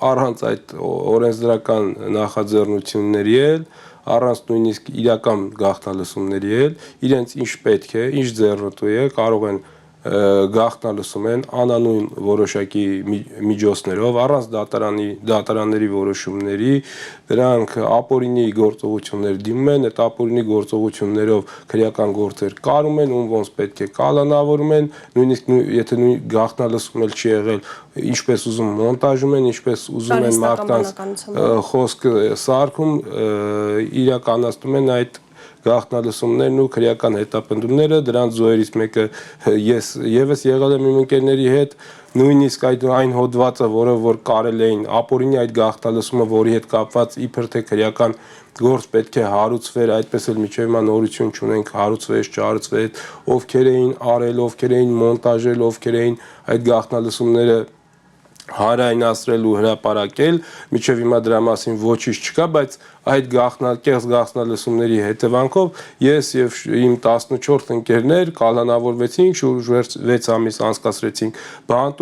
առանց այդ օրենսդրական նախաձեռնությունների էլ, առանց նույնիսկ իրական գաղտնալսումների էլ, իրենց ինչ պետք է, ինչ ձեռնտու է, կարող են գաղտնալսում են անանուն որոշակի միջոցներով, առանց դատարանների որոշումների, դրանք ապօրինի գործողություններ դիմում են, այդ ապօրինի գործողություններով քրեական գործեր կարում են, ում ոնց պետք է կալանավորում են, նույնիսկ եթե գաղտնալսում էլ չի եղել, ինչպես ուզում մոնտաժում են, ինչպես ուզում են մարդկանց խոսքը սարքում, իրականացնում են այդ գաղտնալսումներն ու քրեական հետապնդումները, դրանց զոհերից մեկը ես եւս եղել եմ իմ ընկերների հետ, նույնիսկ այն հոդվածը, որը որ կարել էին ապօրինի այդ գաղտնալսումը, որի հետ կապված իբր թե քրեական գործ պետք է հարուցվեր, այդպես էլ մինչև հիմա նորություն չունենք, հարուցվեց, չհարուցվեց, ովքեր էին արել, ովքեր էին մոնտաժել, ովքեր էին այդ գաղտնալսումները հանրայնացրել ու հրապարակել, մինչև հիմա դրա մասին ոչինչ չկա, բայց այդ կեղծ գաղտնալսումների հետևանքով ես եւ իմ 14 ընկերներ կալանավորվեցինք, շուրջ 6 ամիս անցկացրեցինք բանտում,